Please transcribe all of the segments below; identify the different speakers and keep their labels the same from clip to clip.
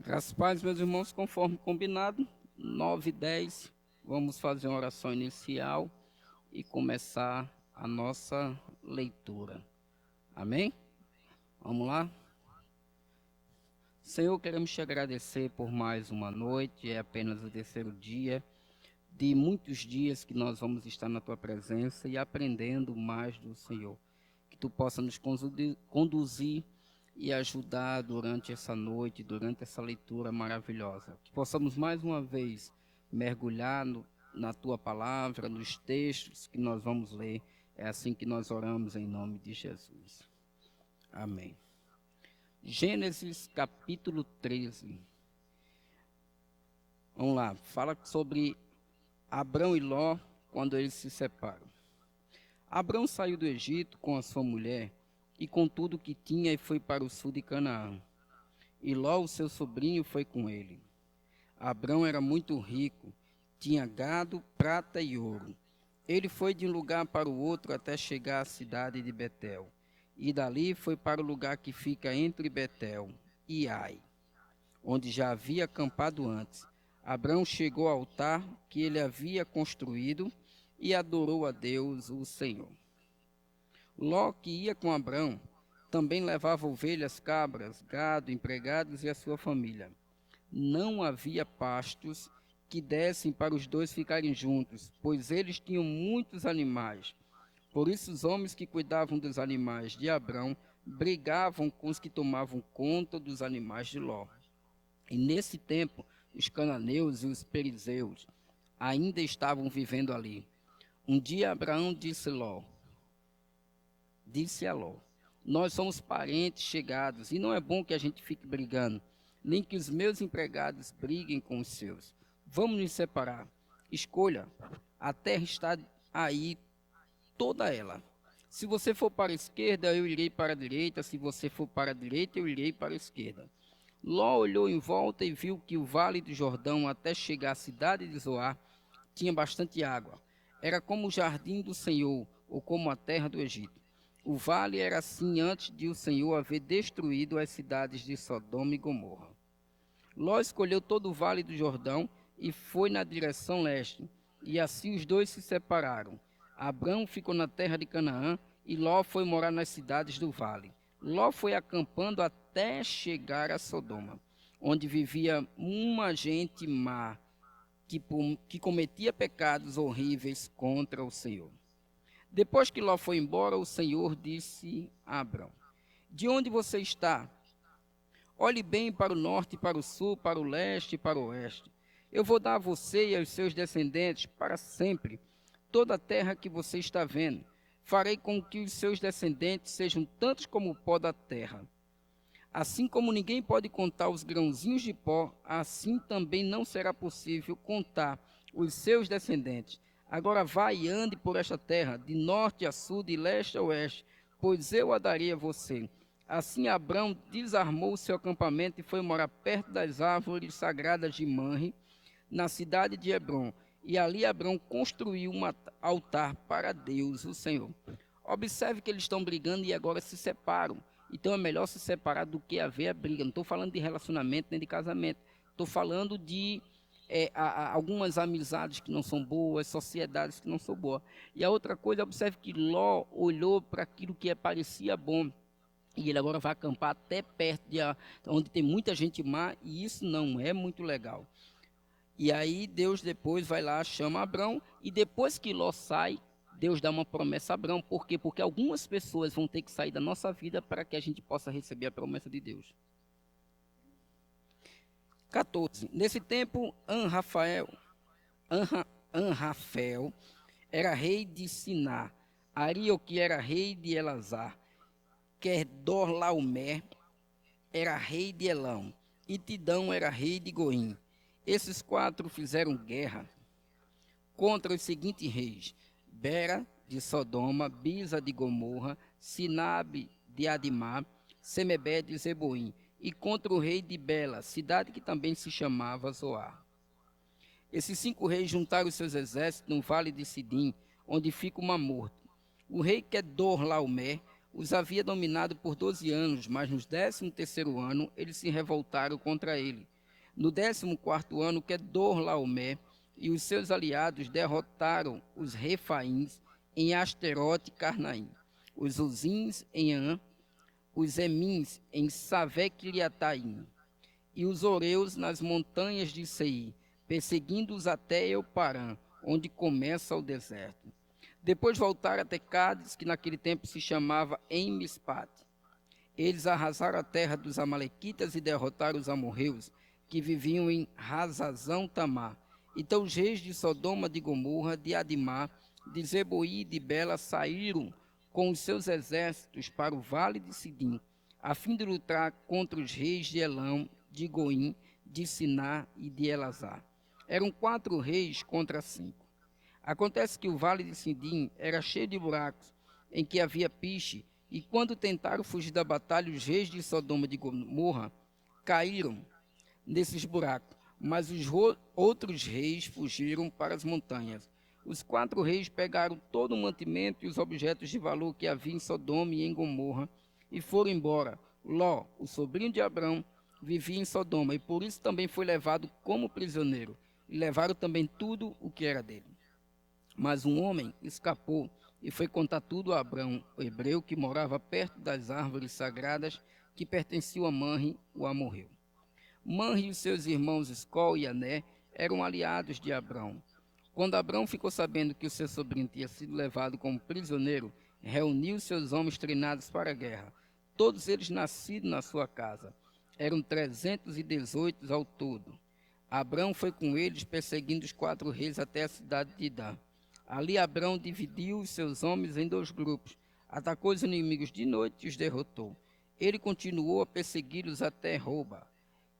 Speaker 1: Graças a Deus, meus irmãos, conforme combinado, 9 e 10, vamos fazer uma oração inicial e começar a nossa leitura. Amém? Vamos lá? Senhor, queremos te agradecer por mais uma noite, é apenas o terceiro dia de muitos dias que nós vamos estar na tua presença e aprendendo mais do Senhor. Que tu possa nos conduzir e ajudar durante essa noite, durante essa leitura maravilhosa. Que possamos mais uma vez mergulhar na tua palavra, nos textos que nós vamos ler. É assim que nós oramos em nome de Jesus. Amém. Gênesis capítulo 13. Vamos lá, fala sobre Abrão e Ló quando eles se separam. Abrão saiu do Egito com a sua mulher e com tudo o que tinha e foi para o sul de Canaã. E Ló, o seu sobrinho, foi com ele. Abrão era muito rico, tinha gado, prata e ouro. Ele foi de um lugar para o outro até chegar à cidade de Betel. E dali foi para o lugar que fica entre Betel e Ai, onde já havia acampado antes. Abrão chegou ao altar que ele havia construído e adorou a Deus, o Senhor. Ló, que ia com Abrão, também levava ovelhas, cabras, gado, empregados e a sua família. Não havia pastos que dessem para os dois ficarem juntos, pois eles tinham muitos animais. Por isso os homens que cuidavam dos animais de Abrão brigavam com os que tomavam conta dos animais de Ló. E nesse tempo, os cananeus e os perizeus ainda estavam vivendo ali. Um dia Abraão disse a Ló: nós somos parentes chegados e não é bom que a gente fique brigando, nem que os meus empregados briguem com os seus. Vamos nos separar. Escolha, a terra está aí toda ela. Se você for para a esquerda, eu irei para a direita. Se você for para a direita, eu irei para a esquerda. Ló olhou em volta e viu que o vale do Jordão, até chegar à cidade de Zoar, tinha bastante água. Era como o jardim do Senhor, ou como a terra do Egito. O vale era assim antes de o Senhor haver destruído as cidades de Sodoma e Gomorra. Ló escolheu todo o vale do Jordão e foi na direção leste, e assim os dois se separaram. Abrão ficou na terra de Canaã e Ló foi morar nas cidades do vale. Ló foi acampando até chegar a Sodoma, onde vivia uma gente má que cometia pecados horríveis contra o Senhor. Depois que Ló foi embora, o Senhor disse a Abrão: de onde você está? Olhe bem para o norte, para o sul, para o leste e para o oeste. Eu vou dar a você e aos seus descendentes para sempre toda a terra que você está vendo. Farei com que os seus descendentes sejam tantos como o pó da terra. Assim como ninguém pode contar os grãozinhos de pó, assim também não será possível contar os seus descendentes. Agora vá e ande por esta terra, de norte a sul, de leste a oeste, pois eu a darei a você. Assim Abrão desarmou seu acampamento e foi morar perto das árvores sagradas de Manre, na cidade de Hebrom. E ali Abrão construiu um altar para Deus, o Senhor. Observe que eles estão brigando e agora se separam. Então é melhor se separar do que haver a briga. Não estou falando de relacionamento nem de casamento. Estou falando de algumas amizades que não são boas, sociedades que não são boas. E a outra coisa, observe que Ló olhou para aquilo que parecia bom. E ele agora vai acampar até perto de onde tem muita gente má. E isso não é muito legal. E aí Deus depois vai lá, chama Abrão. E depois que Ló sai, Deus dá uma promessa a Abrão. Por quê? Porque algumas pessoas vão ter que sair da nossa vida para que a gente possa receber a promessa de Deus. 14. Nesse tempo, Anrafel era rei de Siná, Arioque era rei de Elazar, Querdorlaomer era rei de Elão, e Tidão era rei de Goim. Esses quatro fizeram guerra contra os seguintes reis: Bera de Sodoma, Bisa de Gomorra, Sinabe de Adimá, Semebé de Zeboim, e contra o rei de Bela, cidade que também se chamava Zoar. Esses 5 reis juntaram seus exércitos no vale de Sidim, onde fica o Mar Morto. O rei Quedorlaomer os havia dominado por 12 anos, mas no 13º ano eles se revoltaram contra ele. No 14º ano, Quedorlaomer e os seus aliados derrotaram os Refaíns em Asterote e Carnaim, os Uzins em An, os Emins em Savecliataim, e os Oreus nas montanhas de Seir, perseguindo-os até Euparã, onde começa o deserto. Depois voltaram até Cádiz, que naquele tempo se chamava Emispate. Eles arrasaram a terra dos amalequitas e derrotaram os amorreus, que viviam em Razazão Tamar. Então os reis de Sodoma, de Gomorra, de Adimá, de Zeboí e de Bela saíram com os seus exércitos para o vale de Sidim, a fim de lutar contra os reis de Elão, de Goim, de Siná e de Elazar. Eram 4 reis contra 5. Acontece que o vale de Sidim era cheio de buracos, em que havia piche, e quando tentaram fugir da batalha, os reis de Sodoma e de Gomorra caíram nesses buracos, mas os outros reis fugiram para as montanhas. Os 4 reis pegaram todo o mantimento e os objetos de valor que havia em Sodoma e em Gomorra e foram embora. Ló, o sobrinho de Abrão, vivia em Sodoma e por isso também foi levado como prisioneiro. E levaram também tudo o que era dele. Mas um homem escapou e foi contar tudo a Abrão, o hebreu que morava perto das árvores sagradas que pertenciam a Manre, o amorreu. Manre e os seus irmãos Escol e Ané eram aliados de Abrão. Quando Abrão ficou sabendo que o seu sobrinho tinha sido levado como prisioneiro, reuniu seus homens treinados para a guerra, todos eles nascidos na sua casa. Eram 318 ao todo. Abrão foi com eles, perseguindo os 4 reis até a cidade de Dan. Ali Abrão dividiu os seus homens em 2 grupos, atacou os inimigos de noite e os derrotou. Ele continuou a persegui-los até Roba,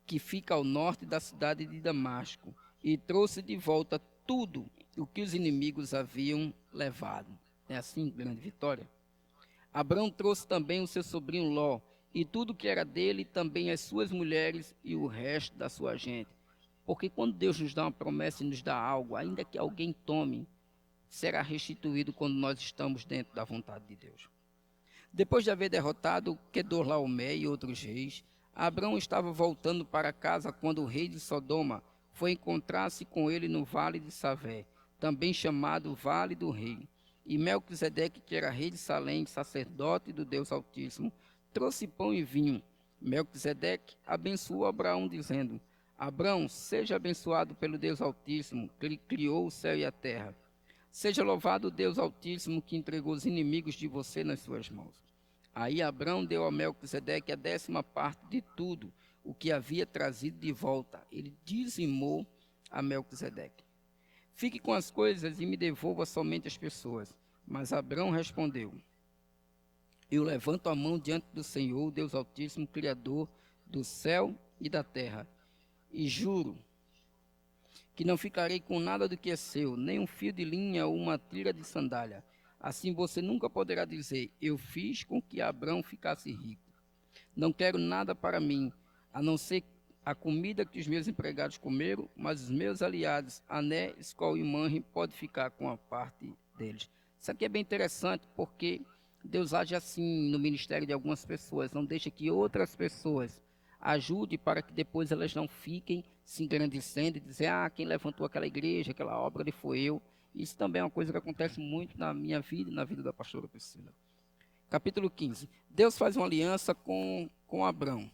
Speaker 1: que fica ao norte da cidade de Damasco, e trouxe de volta tudo o que os inimigos haviam levado. É assim, grande vitória. Abrão trouxe também o seu sobrinho Ló, e tudo que era dele, também as suas mulheres e o resto da sua gente. Porque quando Deus nos dá uma promessa e nos dá algo, ainda que alguém tome, será restituído quando nós estamos dentro da vontade de Deus. Depois de haver derrotado Quedorlaomer e outros reis, Abrão estava voltando para casa quando o rei de Sodoma foi encontrar-se com ele no vale de Savé, também chamado Vale do Rei. E Melquisedeque, que era rei de Salém, sacerdote do Deus Altíssimo, trouxe pão e vinho. Melquisedeque abençoou Abraão, dizendo: Abrão, seja abençoado pelo Deus Altíssimo, que ele criou o céu e a terra. Seja louvado o Deus Altíssimo, que entregou os inimigos de você nas suas mãos. Aí Abrão deu a Melquisedeque a 10ª parte de tudo o que havia trazido de volta. Ele dizimou a Melquisedeque. Fique com as coisas e me devolva somente as pessoas. Mas Abrão respondeu: Eu levanto a mão diante do Senhor, Deus Altíssimo, Criador do céu e da terra, e juro que não ficarei com nada do que é seu, nem um fio de linha ou uma tira de sandália. Assim você nunca poderá dizer: eu fiz com que Abrão ficasse rico. Não quero nada para mim, a não ser a comida que os meus empregados comeram, mas os meus aliados, Ané, Escol e Manre, podem ficar com a parte deles. Isso aqui é bem interessante, porque Deus age assim no ministério de algumas pessoas, não deixa que outras pessoas ajudem para que depois elas não fiquem se engrandecendo e dizer: quem levantou aquela igreja, aquela obra ali foi eu. Isso também é uma coisa que acontece muito na minha vida e na vida da pastora Priscila. Capítulo 15. Deus faz uma aliança com Abrão.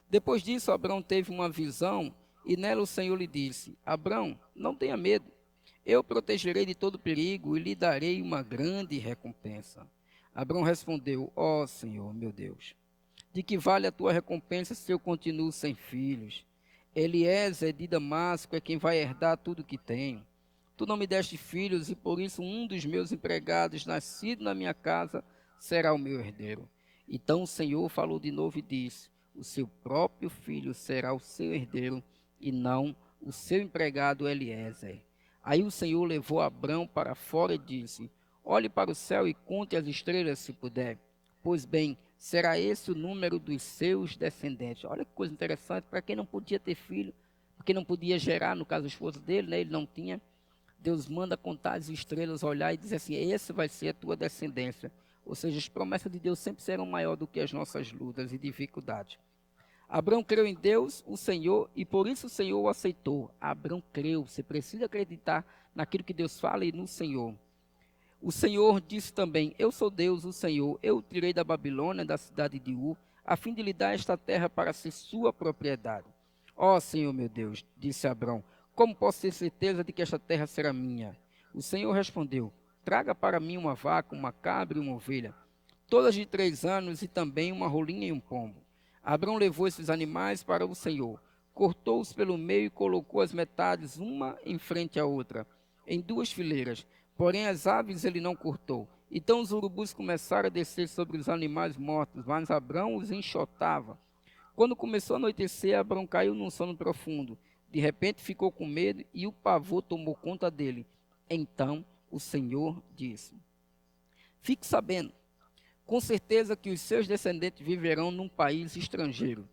Speaker 1: Depois disso, Abrão teve uma visão e nela o Senhor lhe disse: Abrão, não tenha medo. Eu protegerei de todo perigo e lhe darei uma grande recompensa. Abrão respondeu: Ó Senhor, meu Deus, de que vale a tua recompensa se eu continuo sem filhos? Eliezer de Damasco é quem vai herdar tudo que tenho. Tu não me deste filhos e por isso um dos meus empregados, nascido na minha casa, será o meu herdeiro. Então o Senhor falou de novo e disse: o seu próprio filho será o seu herdeiro e não o seu empregado Eliezer. Aí o Senhor levou Abrão para fora e disse: olhe para o céu e conte as estrelas se puder. Pois bem, será esse o número dos seus descendentes. Olha que coisa interessante, para quem não podia ter filho, porque não podia gerar, no caso a esposa dele, né, ele não tinha. Deus manda contar as estrelas, olhar e dizer assim: esse vai ser a tua descendência. Ou seja, as promessas de Deus sempre serão maiores do que as nossas lutas e dificuldades. Abrão creu em Deus, o Senhor, e por isso o Senhor o aceitou. Abrão creu. Você precisa acreditar naquilo que Deus fala e no Senhor. O Senhor disse também: Eu sou Deus, o Senhor. Eu o tirei da Babilônia, da cidade de Ur, a fim de lhe dar esta terra para ser sua propriedade. Ó Senhor meu Deus, disse Abrão, como posso ter certeza de que esta terra será minha? O Senhor respondeu: Traga para mim uma vaca, uma cabra e uma ovelha, todas de 3 anos, e também uma rolinha e um pombo. Abrão levou esses animais para o Senhor, cortou-os pelo meio e colocou as metades uma em frente à outra, em 2 fileiras. Porém as aves ele não cortou. Então os urubus começaram a descer sobre os animais mortos, mas Abrão os enxotava. Quando começou a anoitecer, Abrão caiu num sono profundo. De repente ficou com medo e o pavor tomou conta dele. Então o Senhor disse: Fique sabendo, com certeza que os seus descendentes viverão num país estrangeiro.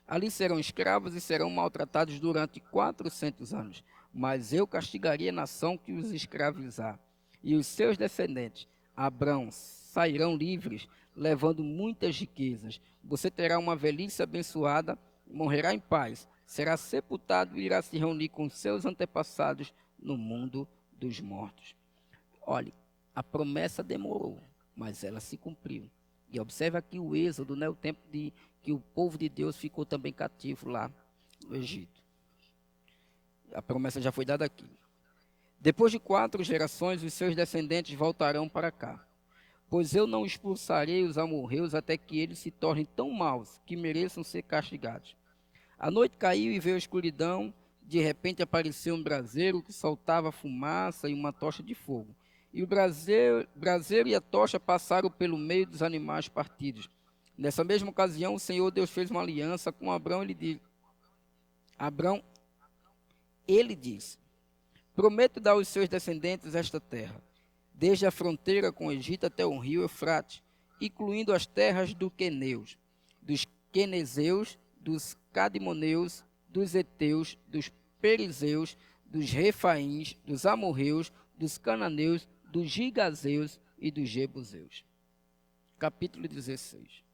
Speaker 1: Ali serão escravos e serão maltratados durante 400 anos. Mas eu castigarei a nação que os escravizar. E os seus descendentes, Abrão, sairão livres, levando muitas riquezas. Você terá uma velhice abençoada, morrerá em paz, será sepultado e irá se reunir com seus antepassados no mundo dos mortos. Olhe, a promessa demorou, mas ela se cumpriu. E observe aqui o êxodo, né, o tempo de que o povo de Deus ficou também cativo lá no Egito. A promessa já foi dada aqui. Depois de 4 gerações, os seus descendentes voltarão para cá. Pois eu não expulsarei os amorreus até que eles se tornem tão maus que mereçam ser castigados. A noite caiu e veio a escuridão. De repente apareceu um braseiro que soltava fumaça e uma tocha de fogo. E o braseiro e a tocha passaram pelo meio dos animais partidos. Nessa mesma ocasião, o Senhor Deus fez uma aliança com Abrão. Ele disse: Prometo dar aos seus descendentes esta terra, desde a fronteira com o Egito até o rio Eufrates, incluindo as terras dos queneus, dos quenezeus, dos cadmoneus, dos heteus, dos perizeus, dos refaíns, dos amorreus, dos cananeus, dos gigazeus e dos jebuseus. Capítulo 16.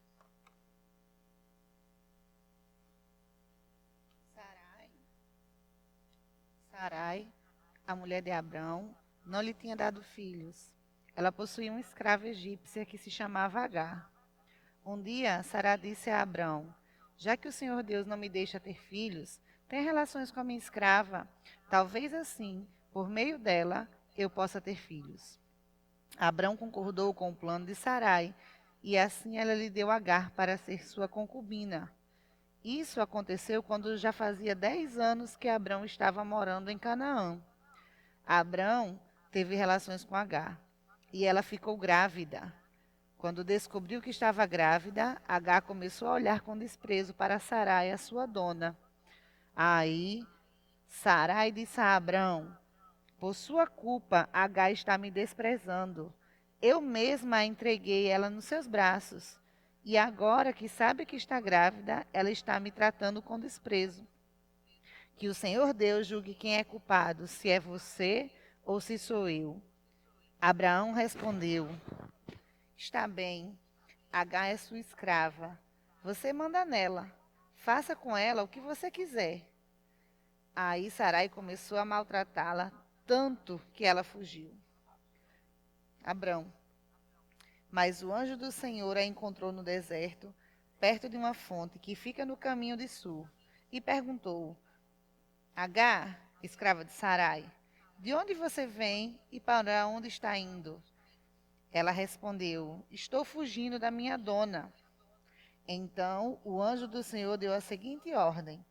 Speaker 2: Sarai, a mulher de Abrão, não lhe tinha dado filhos. Ela possuía uma escrava egípcia que se chamava Agar. Um dia, Sara disse a Abrão: Já que o Senhor Deus não me deixa ter filhos, tenha relações com a minha escrava. Talvez assim, por meio dela, eu possa ter filhos. Abrão concordou com o plano de Sarai, e assim ela lhe deu Agar para ser sua concubina. Isso aconteceu quando já fazia 10 anos que Abrão estava morando em Canaã. Abrão teve relações com Agar, e ela ficou grávida. Quando descobriu que estava grávida, Agar começou a olhar com desprezo para Sarai, a sua dona. Aí Sarai disse a Abrão: Por sua culpa, Agar está me desprezando. Eu mesma a entreguei ela nos seus braços. E agora que sabe que está grávida, ela está me tratando com desprezo. Que o Senhor Deus julgue quem é culpado, se é você ou se sou eu. Abraão respondeu: Está bem, Agar é sua escrava. Você manda nela. Faça com ela o que você quiser. Aí Sarai começou a maltratá-la tanto que ela fugiu. Abrão. Mas o anjo do Senhor a encontrou no deserto, perto de uma fonte que fica no caminho de sul, e perguntou: Agar, escrava de Sarai, de onde você vem e para onde está indo? Ela respondeu: Estou fugindo da minha dona. Então o anjo do Senhor deu a seguinte ordem: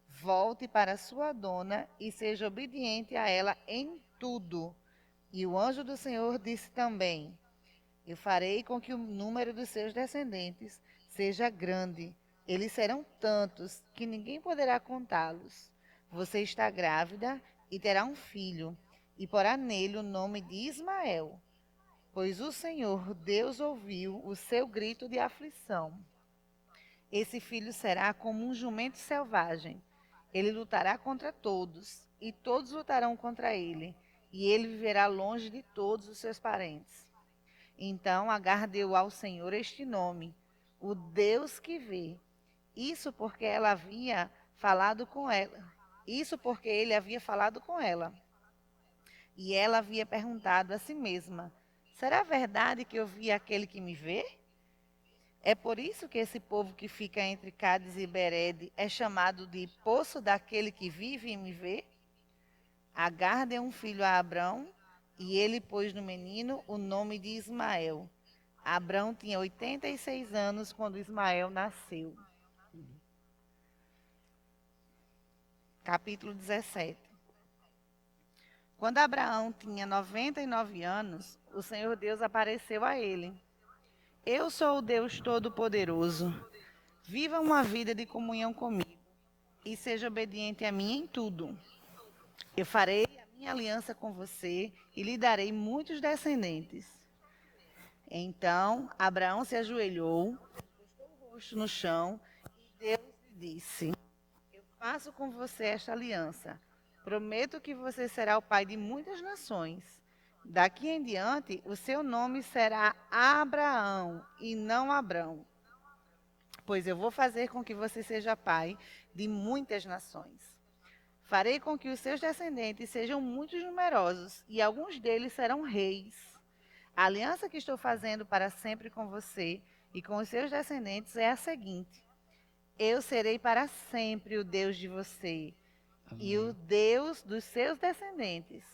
Speaker 2: Volte para sua dona e seja obediente a ela em tudo. E o anjo do Senhor disse também: Eu farei com que o número dos seus descendentes seja grande. Eles serão tantos que ninguém poderá contá-los. Você está grávida e terá um filho, e porá nele o nome de Ismael, pois o Senhor Deus ouviu o seu grito de aflição. Esse filho será como um jumento selvagem. Ele lutará contra todos, e todos lutarão contra ele, e ele viverá longe de todos os seus parentes. Então Agar deu ao Senhor este nome, o Deus que vê. Isso porque ela havia falado com ela. Isso porque ele havia falado com ela. E ela havia perguntado a si mesma: será verdade que eu vi aquele que me vê? É por isso que esse povo que fica entre Cádiz e Bered é chamado de poço daquele que vive e me vê? Agar deu um filho a Abrão, e ele pôs no menino o nome de Ismael. Abrão tinha 86 anos quando Ismael nasceu. Capítulo 17. Quando Abraão tinha 99 anos, o Senhor Deus apareceu a ele. Eu sou o Deus Todo-Poderoso. Viva uma vida de comunhão comigo e seja obediente a mim em tudo. Eu farei a minha aliança com você e lhe darei muitos descendentes. Então Abraão se ajoelhou, postou o rosto no chão e Deus lhe disse: eu faço com você esta aliança. Prometo que você será o pai de muitas nações. Daqui em diante, o seu nome será Abraão e não Abrão, pois eu vou fazer com que você seja pai de muitas nações. Farei com que os seus descendentes sejam muito numerosos, e alguns deles serão reis. A aliança que estou fazendo para sempre com você e com os seus descendentes é a seguinte: eu serei para sempre o Deus de você e o
Speaker 1: Amém.
Speaker 2: Deus dos seus descendentes.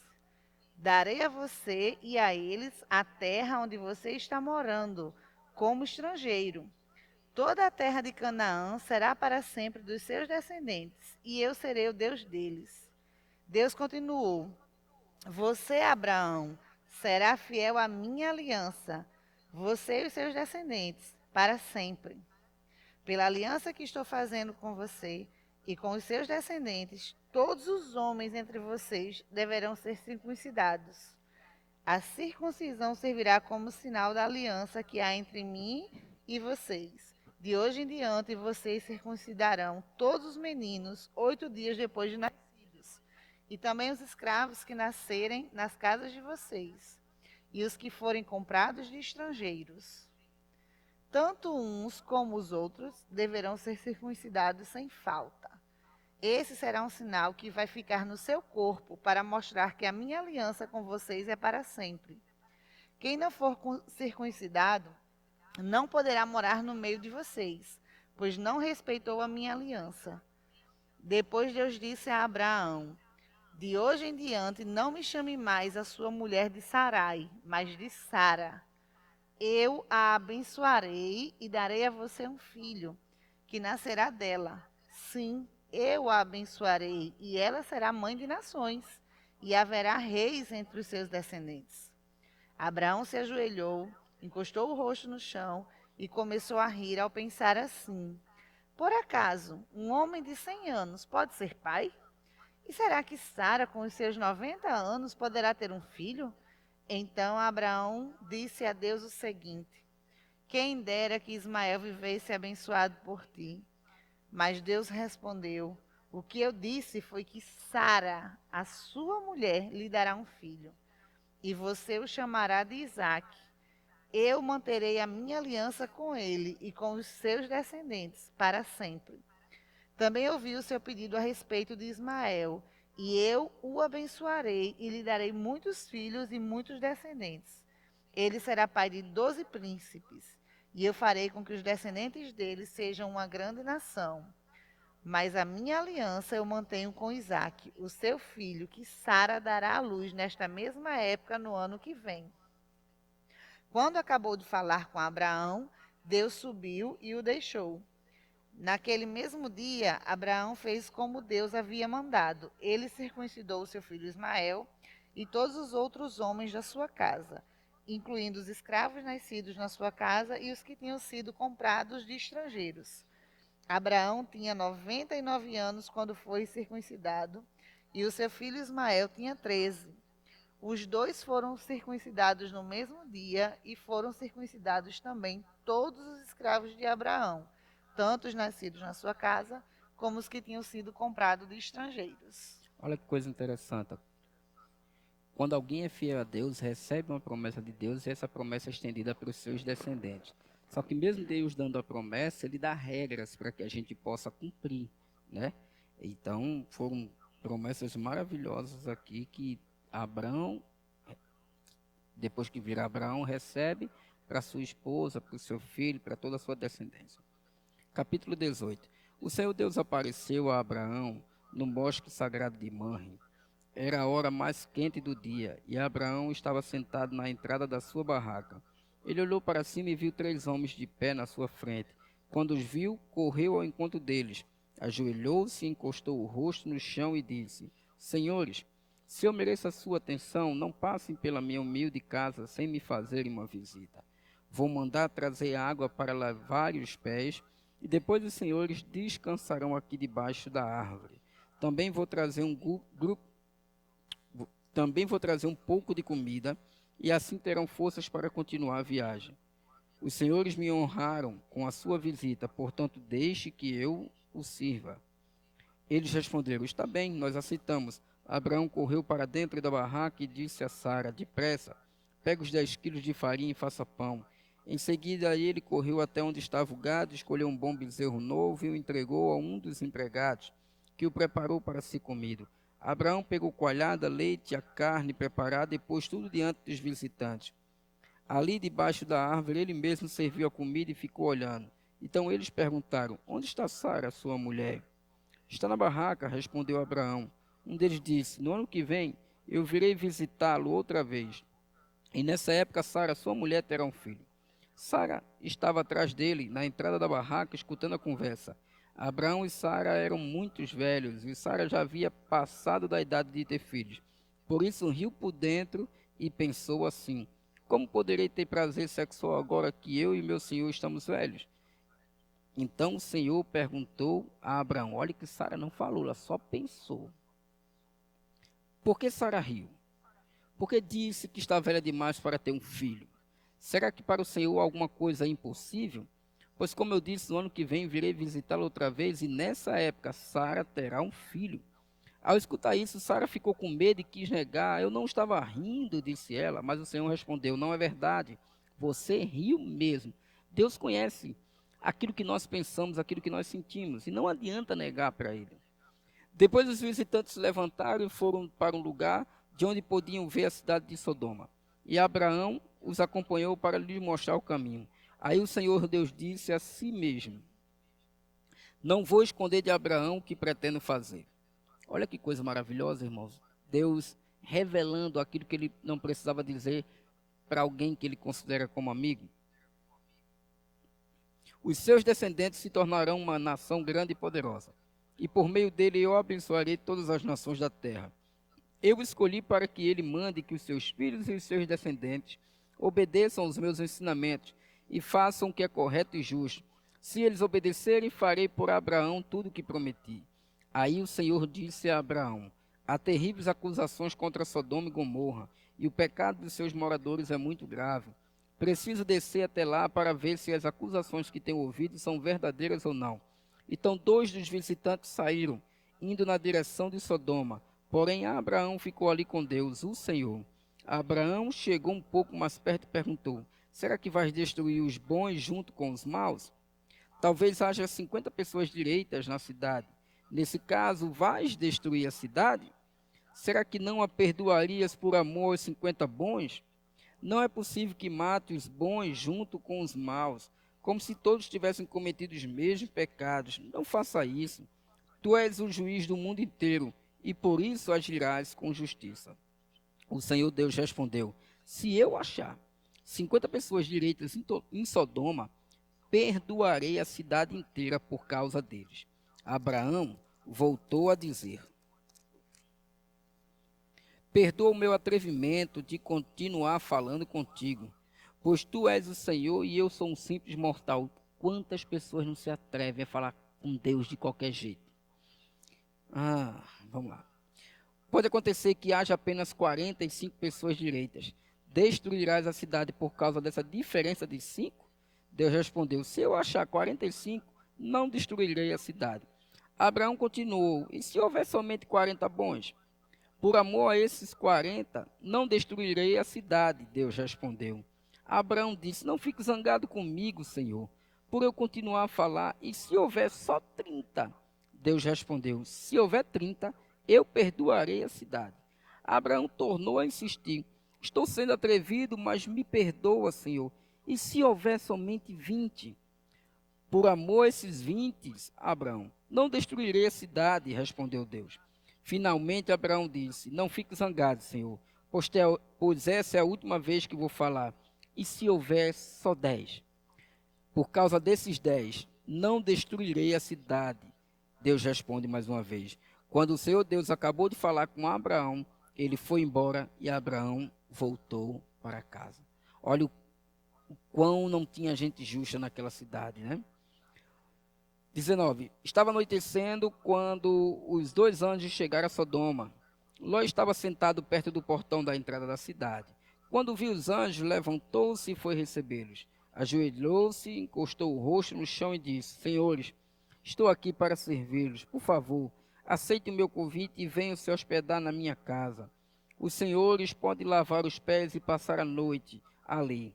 Speaker 2: Darei a você e a eles a terra onde você está morando, como estrangeiro. Toda a terra de Canaã será para sempre dos seus descendentes, e eu serei o Deus deles. Deus continuou: você, Abraão, será fiel à minha aliança, você e os seus descendentes, para sempre. Pela aliança que estou fazendo com você e com os seus descendentes, todos os homens entre vocês deverão ser circuncidados. A circuncisão servirá como sinal da aliança que há entre mim e vocês. De hoje em diante, vocês circuncidarão todos os meninos 8 dias depois de nascidos, e também os escravos que nascerem nas casas de vocês, e os que forem comprados de estrangeiros. Tanto uns como os outros deverão ser circuncidados sem falta. Esse será um sinal que vai ficar no seu corpo para mostrar que a minha aliança com vocês é para sempre. Quem não for circuncidado não poderá morar no meio de vocês, pois não respeitou a minha aliança. Depois Deus disse a Abraão: de hoje em diante não me chame mais a sua mulher de Sarai, mas de Sara. Eu a abençoarei e darei a você um filho, que nascerá dela. Sim, eu a abençoarei, e ela será mãe de nações, e haverá reis entre os seus descendentes. Abraão se ajoelhou, encostou o rosto no chão e começou a rir ao pensar assim: por acaso, um homem de 100 anos pode ser pai? E será que Sara, com os seus 90 anos, poderá ter um filho? Então Abraão disse a Deus o seguinte: quem dera que Ismael vivesse abençoado por ti. Mas Deus respondeu: o que eu disse foi que Sara, a sua mulher, lhe dará um filho, e você o chamará de Isaque. Eu manterei a minha aliança com ele e com os seus descendentes para sempre. Também ouvi o seu pedido a respeito de Ismael, e eu o abençoarei e lhe darei muitos filhos e muitos descendentes. Ele será pai de 12 príncipes, e eu farei com que os descendentes dele sejam uma grande nação. Mas a minha aliança eu mantenho com Isaque, o seu filho, que Sara dará à luz nesta mesma época no ano que vem. Quando acabou de falar com Abraão, Deus subiu e o deixou. Naquele mesmo dia, Abraão fez como Deus havia mandado. Ele circuncidou seu filho Ismael e todos os outros homens da sua casa, incluindo os escravos nascidos na sua casa e os que tinham sido comprados de estrangeiros. Abraão tinha 99 anos quando foi circuncidado, e o seu filho Ismael tinha 13. Os dois foram circuncidados no mesmo dia e foram circuncidados também todos os escravos de Abraão, tanto os nascidos na sua casa como os que tinham sido comprados de estrangeiros.
Speaker 1: Olha que coisa interessante. Quando alguém é fiel a Deus, recebe uma promessa de Deus e essa promessa é estendida para os seus descendentes. Só que mesmo Deus dando a promessa, ele dá regras para que a gente possa cumprir, né? Então, foram promessas maravilhosas aqui que Abraão, depois que vira Abraão, recebe para sua esposa, para o seu filho, para toda a sua descendência. Capítulo 18. O Senhor Deus apareceu a Abraão no bosque sagrado de Manre. Era a hora mais quente do dia, e Abraão estava sentado na entrada da sua barraca. Ele olhou para cima e viu 3 homens de pé na sua frente. Quando os viu, correu ao encontro deles, ajoelhou-se, encostou o rosto no chão e disse: Senhores, se eu mereço a sua atenção, não passem pela minha humilde casa sem me fazerem uma visita. Vou mandar trazer água para lavar os pés, e depois os senhores descansarão aqui debaixo da árvore. Também vou trazer um pouco de comida, e assim terão forças para continuar a viagem. Os senhores me honraram com a sua visita, portanto, deixe que eu o sirva. Eles responderam: Está bem, nós aceitamos. Abraão correu para dentro da barraca e disse a Sara: Depressa, pega os 10 quilos de farinha e faça pão. Em seguida, ele correu até onde estava o gado, escolheu um bom bezerro novo e o entregou a um dos empregados, que o preparou para ser comido. Abraão pegou coalhada, leite, a carne preparada e pôs tudo diante dos visitantes. Ali debaixo da árvore ele mesmo serviu a comida e ficou olhando. Então eles perguntaram: Onde está Sara, sua mulher? Está na barraca, respondeu Abraão. Um deles disse: No ano que vem eu virei visitá-lo outra vez. E nessa época Sara, sua mulher, terá um filho. Sara estava atrás dele, na entrada da barraca, escutando a conversa. Abraão e Sara eram muito velhos, e Sara já havia passado da idade de ter filhos. Por isso riu por dentro e pensou assim: Como poderei ter prazer sexual agora que eu e meu senhor estamos velhos? Então o Senhor perguntou a Abraão: Olha que Sara não falou, ela só pensou. Por que Sara riu? Porque disse que está velha demais para ter um filho. Será que para o Senhor alguma coisa é impossível? Pois, como eu disse, no ano que vem virei visitá-la outra vez, e nessa época Sara terá um filho. Ao escutar isso, Sara ficou com medo e quis negar. Eu não estava rindo, disse ela, mas o Senhor respondeu: Não é verdade, você riu mesmo. Deus conhece aquilo que nós pensamos, aquilo que nós sentimos, e não adianta negar para Ele. Depois os visitantes se levantaram e foram para um lugar de onde podiam ver a cidade de Sodoma. E Abraão os acompanhou para lhes mostrar o caminho. Aí o Senhor Deus disse a si mesmo: Não vou esconder de Abraão o que pretendo fazer. Olha que coisa maravilhosa, irmãos. Deus revelando aquilo que ele não precisava dizer para alguém que ele considera como amigo. Os seus descendentes se tornarão uma nação grande e poderosa, e por meio dele eu abençoarei todas as nações da terra. Eu escolhi para que ele mande que os seus filhos e os seus descendentes obedeçam aos meus ensinamentos e façam o que é correto e justo. Se eles obedecerem, farei por Abraão tudo o que prometi. Aí o Senhor disse a Abraão: Há terríveis acusações contra Sodoma e Gomorra, e o pecado dos seus moradores é muito grave. Preciso descer até lá para ver se as acusações que tenho ouvido são verdadeiras ou não. Então 2 dos visitantes saíram, indo na direção de Sodoma. Porém Abraão ficou ali com Deus, o Senhor. Abraão chegou um pouco mais perto e perguntou: Será que vais destruir os bons junto com os maus? Talvez haja 50 pessoas direitas na cidade. Nesse caso, vais destruir a cidade? Será que não a perdoarias por amor aos 50 bons? Não é possível que mate os bons junto com os maus, como se todos tivessem cometido os mesmos pecados. Não faça isso. Tu és o juiz do mundo inteiro, e por isso agirás com justiça. O Senhor Deus respondeu: Se eu achar 50 pessoas direitas em Sodoma, perdoarei a cidade inteira por causa deles. Abraão voltou a dizer: Perdoa o meu atrevimento de continuar falando contigo, pois tu és o Senhor e eu sou um simples mortal. Quantas pessoas não se atrevem a falar com Deus de qualquer jeito? Vamos lá. Pode acontecer que haja apenas 45 pessoas direitas. Destruirás a cidade por causa dessa diferença de 5? Deus respondeu: Se eu achar 45, não destruirei a cidade. Abraão continuou: E se houver somente 40 bons? Por amor a esses 40, não destruirei a cidade, Deus respondeu. Abraão disse: Não fique zangado comigo, Senhor, por eu continuar a falar, e se houver só 30? Deus respondeu: Se houver 30, eu perdoarei a cidade. Abraão tornou a insistir: Estou sendo atrevido, mas me perdoa, Senhor. E se houver somente 20? Por amor a esses 20, Abraão, não destruirei a cidade, respondeu Deus. Finalmente Abraão disse: Não fique zangado, Senhor, pois essa é a última vez que vou falar. E se houver só 10? Por causa desses 10, não destruirei a cidade. Deus responde mais uma vez. Quando o Senhor Deus acabou de falar com Abraão, ele foi embora e Abraão voltou para casa. Olha o quão não tinha gente justa naquela cidade, né? 19. Estava anoitecendo quando os 2 anjos chegaram a Sodoma. Ló estava sentado perto do portão da entrada da cidade. Quando viu os anjos, levantou-se e foi recebê-los. Ajoelhou-se, encostou o rosto no chão e disse: Senhores, estou aqui para servi-los. Por favor, aceite o meu convite e venham se hospedar na minha casa. Os senhores podem lavar os pés e passar a noite ali.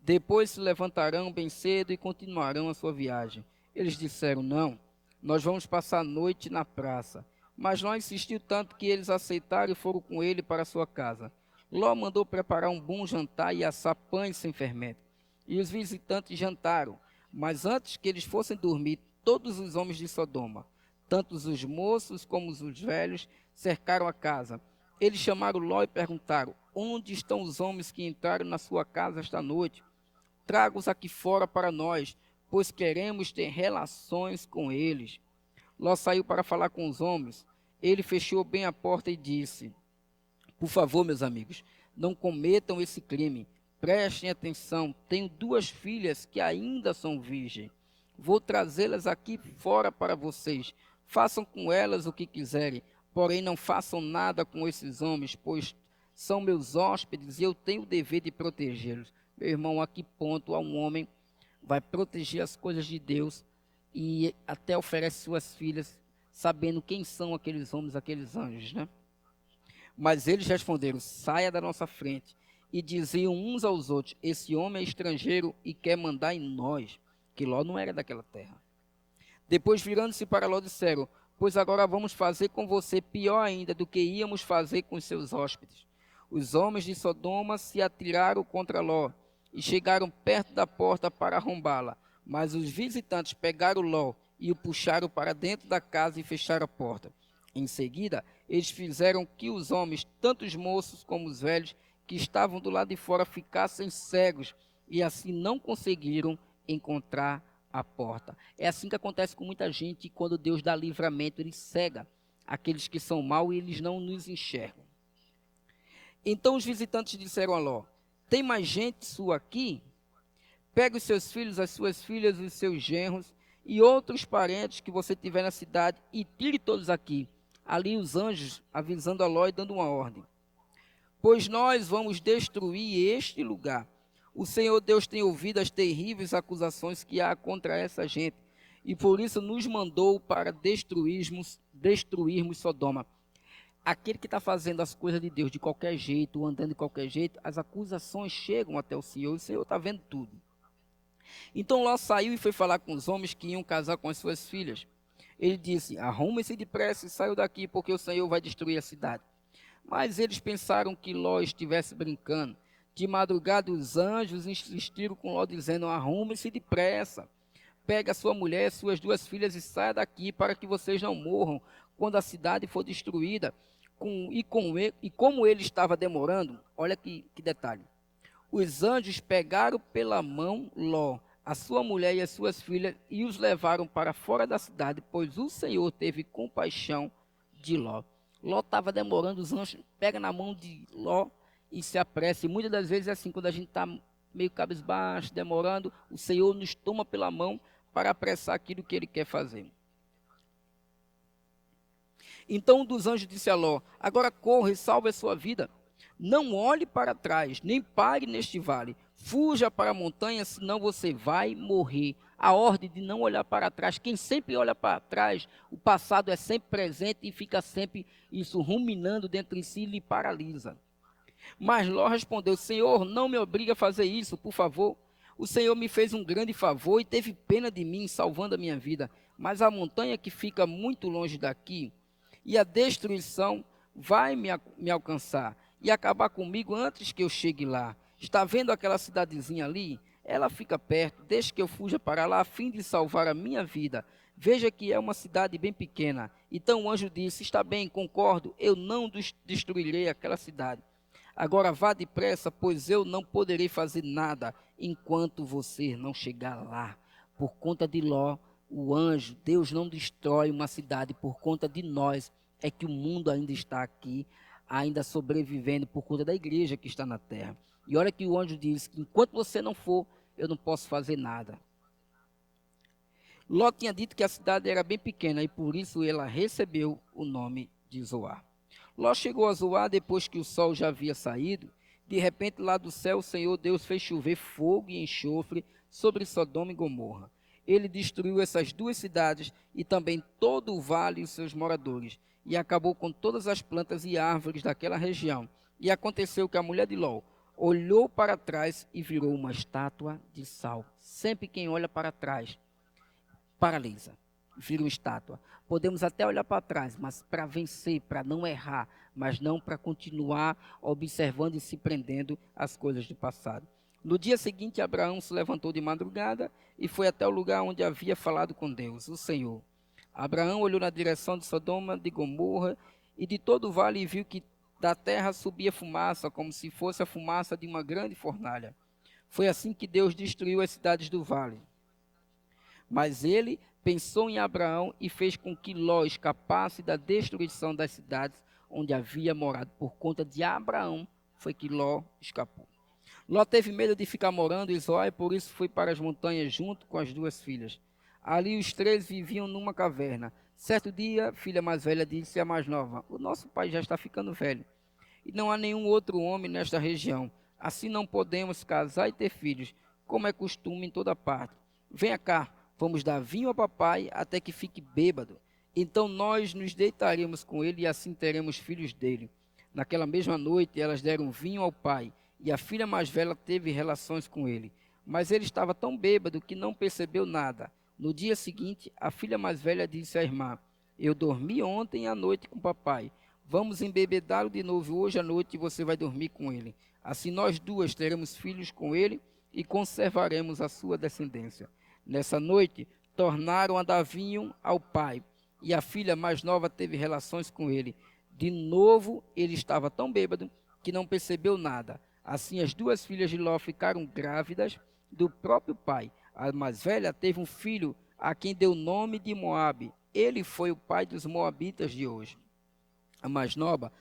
Speaker 1: Depois se levantarão bem cedo e continuarão a sua viagem. Eles disseram: Não, nós vamos passar a noite na praça. Mas Ló insistiu tanto que eles aceitaram e foram com ele para sua casa. Ló mandou preparar um bom jantar e assar pães sem fermento. E os visitantes jantaram. Mas antes que eles fossem dormir, todos os homens de Sodoma, tanto os moços como os velhos, cercaram a casa. Eles chamaram Ló e perguntaram: Onde estão os homens que entraram na sua casa esta noite? Traga-os aqui fora para nós, pois queremos ter relações com eles. Ló saiu para falar com os homens. Ele fechou bem a porta e disse: Por favor, meus amigos, não cometam esse crime. Prestem atenção, tenho 2 filhas que ainda são virgens. Vou trazê-las aqui fora para vocês. Façam com elas o que quiserem, porém não façam nada com esses homens, pois são meus hóspedes e eu tenho o dever de protegê-los. Meu irmão, a que ponto um homem vai proteger as coisas de Deus e até oferece suas filhas, sabendo quem são aqueles homens, aqueles anjos, né? Mas eles responderam: Saia da nossa frente. E diziam uns aos outros: Esse homem é estrangeiro e quer mandar em nós, que Ló não era daquela terra. Depois, virando-se para Ló, disseram: Pois agora vamos fazer com você pior ainda do que íamos fazer com os seus hóspedes. Os homens de Sodoma se atiraram contra Ló e chegaram perto da porta para arrombá-la. Mas os visitantes pegaram Ló e o puxaram para dentro da casa e fecharam a porta. Em seguida, eles fizeram que os homens, tanto os moços como os velhos, que estavam do lado de fora, ficassem cegos e assim não conseguiram encontrar a porta. É assim que acontece com muita gente, quando Deus dá livramento, ele cega aqueles que são maus e eles não nos enxergam. Então os visitantes disseram a Ló: Tem mais gente sua aqui? Pega os seus filhos, as suas filhas, os seus genros e outros parentes que você tiver na cidade e tire todos aqui. Ali os anjos avisando a Ló e dando uma ordem: Pois nós vamos destruir este lugar. O Senhor Deus tem ouvido as terríveis acusações que há contra essa gente, e por isso nos mandou para destruirmos Sodoma. Aquele que está fazendo as coisas de Deus de qualquer jeito, andando de qualquer jeito, as acusações chegam até o Senhor está vendo tudo. Então Ló saiu e foi falar com os homens que iam casar com as suas filhas. Ele disse: Arrumem-se depressa e saiam daqui, porque o Senhor vai destruir a cidade. Mas eles pensaram que Ló estivesse brincando. De madrugada os anjos insistiram com Ló, dizendo: Arrume-se depressa. Pega a sua mulher e suas 2 filhas e saia daqui, para que vocês não morram quando a cidade for destruída. Como ele estava demorando, olha que detalhe. Os anjos pegaram pela mão Ló, a sua mulher e as suas filhas, e os levaram para fora da cidade, pois o Senhor teve compaixão de Ló. Ló estava demorando, os anjos pegam na mão de Ló e se apressa. E muitas das vezes é assim, quando a gente está meio cabisbaixo, demorando, o Senhor nos toma pela mão para apressar aquilo que Ele quer fazer. Então um dos anjos disse a Ló: Agora corra e salve a sua vida. Não olhe para trás, nem pare neste vale. Fuja para a montanha, senão você vai morrer. A ordem de não olhar para trás. Quem sempre olha para trás, o passado é sempre presente e fica sempre isso ruminando dentro de si e lhe paralisa. Mas Ló respondeu: Senhor, não me obrigue a fazer isso, por favor. O Senhor me fez um grande favor e teve pena de mim, salvando a minha vida. Mas a montanha que fica muito longe daqui, e a destruição vai me alcançar e acabar comigo antes que eu chegue lá. Está vendo aquela cidadezinha ali? Ela fica perto, deixe que eu fuja para lá a fim de salvar a minha vida. Veja que é uma cidade bem pequena. Então o anjo disse: Está bem, concordo, eu não destruirei aquela cidade. Agora vá depressa, pois eu não poderei fazer nada enquanto você não chegar lá. Por conta de Ló, o anjo, Deus não destrói uma cidade por conta de nós. É que o mundo ainda está aqui, ainda sobrevivendo por conta da igreja que está na terra. E olha que o anjo diz que enquanto você não for, eu não posso fazer nada. Ló tinha dito que a cidade era bem pequena e por isso ela recebeu o nome de Zoar. Ló chegou a Zoar depois que o sol já havia saído. De repente, lá do céu, o Senhor Deus fez chover fogo e enxofre sobre Sodoma e Gomorra. Ele destruiu essas duas cidades e também todo o vale e os seus moradores, e acabou com todas as plantas e árvores daquela região. E aconteceu que a mulher de Ló olhou para trás e virou uma estátua de sal. Sempre quem olha para trás paralisa, vira uma estátua. Podemos até olhar para trás, mas para vencer, para não errar, mas não para continuar observando e se prendendo às coisas do passado. No dia seguinte, Abraão se levantou de madrugada e foi até o lugar onde havia falado com Deus, o Senhor. Abraão olhou na direção de Sodoma, de Gomorra e de todo o vale e viu que da terra subia fumaça, como se fosse a fumaça de uma grande fornalha. Foi assim que Deus destruiu as cidades do vale. Mas ele pensou em Abraão e fez com que Ló escapasse da destruição das cidades onde havia morado. Por conta de Abraão foi que Ló escapou. Ló teve medo de ficar morando em Zoar e por isso foi para as montanhas junto com as duas filhas. Ali os três viviam numa caverna. Certo dia, a filha mais velha disse à mais nova: O nosso pai já está ficando velho e não há nenhum outro homem nesta região. Assim não podemos casar e ter filhos, como é costume em toda parte. Venha cá, vamos dar vinho ao papai até que fique bêbado. Então nós nos deitaremos com ele e assim teremos filhos dele. Naquela mesma noite elas deram vinho ao pai e a filha mais velha teve relações com ele. Mas ele estava tão bêbado que não percebeu nada. No dia seguinte, a filha mais velha disse à irmã: Eu dormi ontem à noite com o papai. Vamos embebedá-lo de novo hoje à noite e você vai dormir com ele. Assim nós duas teremos filhos com ele e conservaremos a sua descendência. Nessa noite, tornaram a dar vinho ao pai, e a filha mais nova teve relações com ele. De novo, ele estava tão bêbado que não percebeu nada. Assim, as duas filhas de Ló ficaram grávidas do próprio pai. A mais velha teve um filho, a quem deu o nome de Moabe. Ele foi o pai dos moabitas de hoje. A mais nova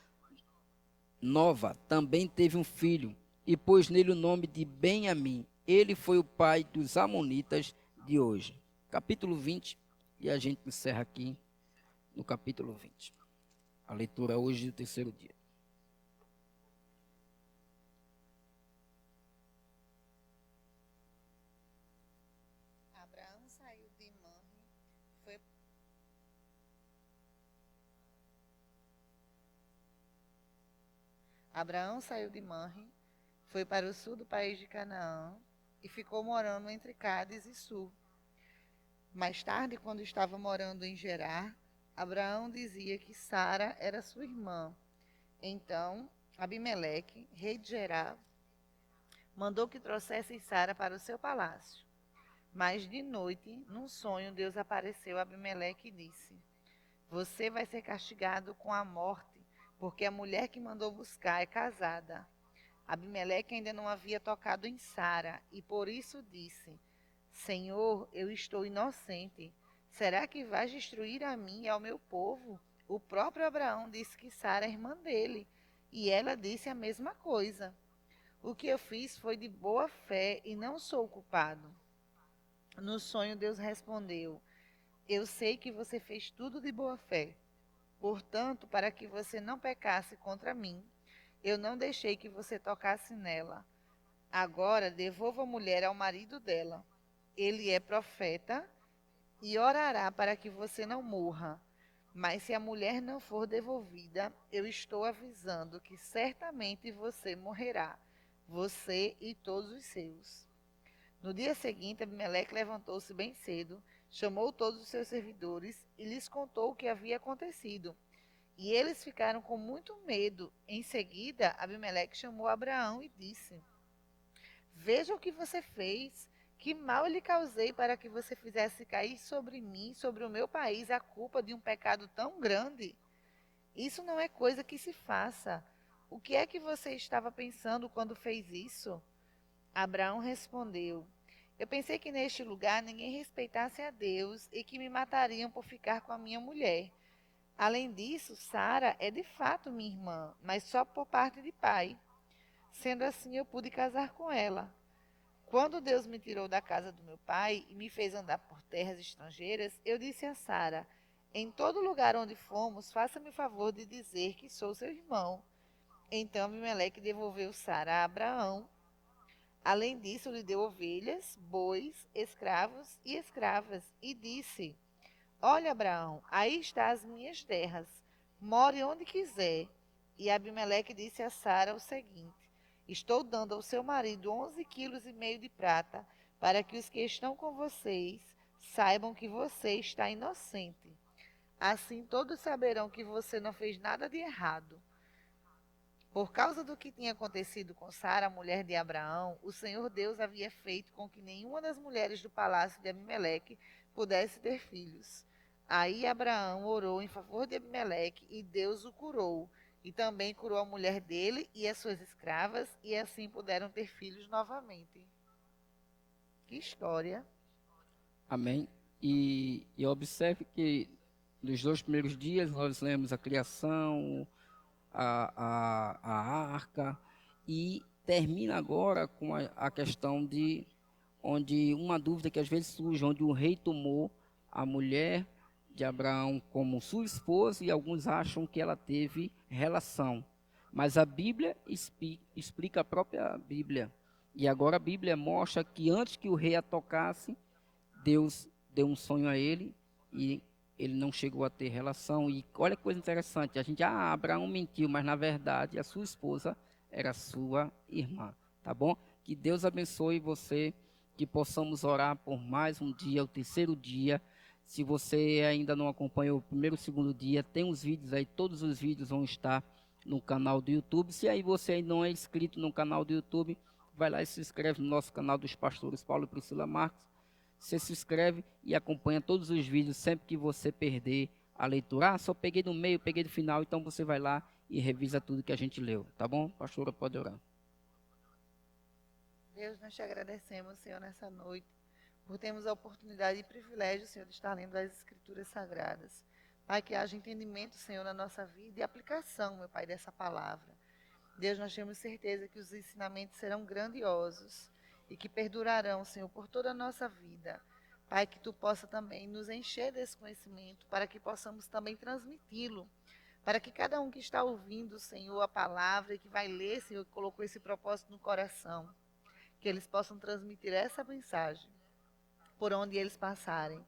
Speaker 1: também teve um filho, e pôs nele o nome de Ben-Amim. Ele foi o pai dos amonitas de hoje. Capítulo 20, e a gente encerra aqui no capítulo 20. A leitura hoje do terceiro dia.
Speaker 2: Abraão saiu de Manre, foi Abraão saiu de Manre, foi para o sul do país de Canaã e ficou morando entre Cádiz e Sul. Mais tarde, quando estava morando em Gerar, Abraão dizia que Sara era sua irmã. Então, Abimeleque, rei de Gerar, mandou que trouxessem Sara para o seu palácio. Mas de noite, num sonho, Deus apareceu a Abimeleque e disse: Você vai ser castigado com a morte, porque a mulher que mandou buscar é casada. Abimeleque ainda não havia tocado em Sara, e por isso disse: Senhor, eu estou inocente. Será que vais destruir a mim e ao meu povo? O próprio Abraão disse que Sara é irmã dele, e ela disse a mesma coisa. O que eu fiz foi de boa fé e não sou culpado. No sonho, Deus respondeu: Eu sei que você fez tudo de boa fé. Portanto, para que você não pecasse contra mim, eu não deixei que você tocasse nela. Agora devolva a mulher ao marido dela. Ele é profeta e orará para que você não morra. Mas se a mulher não for devolvida, eu estou avisando que certamente você morrerá, você e todos os seus. No dia seguinte, Abimeleque levantou-se bem cedo, chamou todos os seus servidores e lhes contou o que havia acontecido. E eles ficaram com muito medo. Em seguida, Abimeleque chamou Abraão e disse: Veja o que você fez. Que mal lhe causei para que você fizesse cair sobre mim, sobre o meu país, a culpa de um pecado tão grande? Isso não é coisa que se faça. O que é que você estava pensando quando fez isso? Abraão respondeu: Eu pensei que neste lugar ninguém respeitasse a Deus e que me matariam por ficar com a minha mulher. Além disso, Sara é de fato minha irmã, mas só por parte de pai. Sendo assim, eu pude casar com ela. Quando Deus me tirou da casa do meu pai e me fez andar por terras estrangeiras, eu disse a Sara: Em todo lugar onde fomos, faça-me o favor de dizer que sou seu irmão. Então Abimeleque devolveu Sara a Abraão. Além disso, lhe deu ovelhas, bois, escravos e escravas, e disse: Olha, Abraão, aí está as minhas terras. More onde quiser. E Abimeleque disse a Sara o seguinte: Estou dando ao seu marido 11,5 quilos de prata, para que os que estão com vocês saibam que você está inocente. Assim todos saberão que você não fez nada de errado. Por causa do que tinha acontecido com Sara, mulher de Abraão, o Senhor Deus havia feito com que nenhuma das mulheres do palácio de Abimeleque pudesse ter filhos. Aí Abraão orou em favor de Abimeleque e Deus o curou. E também curou a mulher dele e as suas escravas, e assim puderam ter filhos novamente. Que história!
Speaker 1: Amém. E observe que nos 2 primeiros dias nós lemos a criação, a arca, e termina agora com a questão de onde uma dúvida que às vezes surge, onde o rei tomou a mulher de Abraão como sua esposa e alguns acham que ela teve relação. Mas a Bíblia explica a própria Bíblia. E agora a Bíblia mostra que antes que o rei a tocasse, Deus deu um sonho a ele e ele não chegou a ter relação. E olha que coisa interessante, Abraão mentiu, mas na verdade a sua esposa era sua irmã, tá bom? Que Deus abençoe você, que possamos orar por mais um dia, o terceiro dia. Se você ainda não acompanhou o primeiro e o segundo dia, tem os vídeos aí, todos os vídeos vão estar no canal do YouTube. Se aí você ainda não é inscrito no canal do YouTube, vai lá e se inscreve no nosso canal dos pastores Paulo e Priscila Marques. Você se inscreve e acompanha todos os vídeos sempre que você perder a leitura. Só peguei do meio, peguei do final, então você vai lá e revisa tudo que a gente leu, tá bom? Pastora, pode orar.
Speaker 2: Deus, nós te agradecemos, Senhor, nessa noite, por termos a oportunidade e privilégio, Senhor, de estar lendo as Escrituras Sagradas. Pai, que haja entendimento, Senhor, na nossa vida e aplicação, meu Pai, dessa palavra. Deus, nós temos certeza que os ensinamentos serão grandiosos e que perdurarão, Senhor, por toda a nossa vida. Pai, que tu possa também nos encher desse conhecimento, para que possamos também transmiti-lo, para que cada um que está ouvindo, Senhor, a palavra e que vai ler, Senhor, que colocou esse propósito no coração, que eles possam transmitir essa mensagem por onde eles passarem,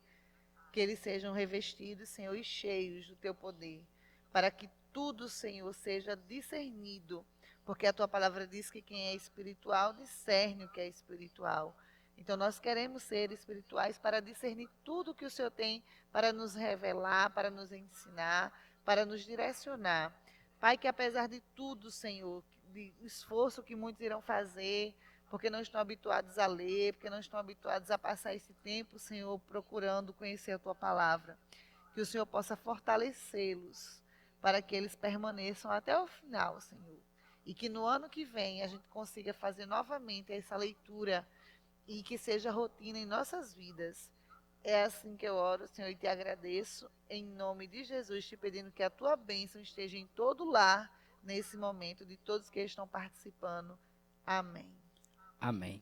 Speaker 2: que eles sejam revestidos, Senhor, e cheios do teu poder, para que tudo, Senhor, seja discernido, porque a tua palavra diz que quem é espiritual discerne o que é espiritual. Então nós queremos ser espirituais para discernir tudo que o Senhor tem para nos revelar, para nos ensinar, para nos direcionar. Pai, que apesar de tudo, Senhor, de esforço que muitos irão fazer, porque não estão habituados a ler, porque não estão habituados a passar esse tempo, Senhor, procurando conhecer a tua palavra, que o Senhor possa fortalecê-los para que eles permaneçam até o final, Senhor. E que no ano que vem a gente consiga fazer novamente essa leitura e que seja rotina em nossas vidas. É assim que eu oro, Senhor, e te agradeço, em nome de Jesus, te pedindo que a tua bênção esteja em todo lar, nesse momento, de todos que estão participando. Amém.
Speaker 1: Amém.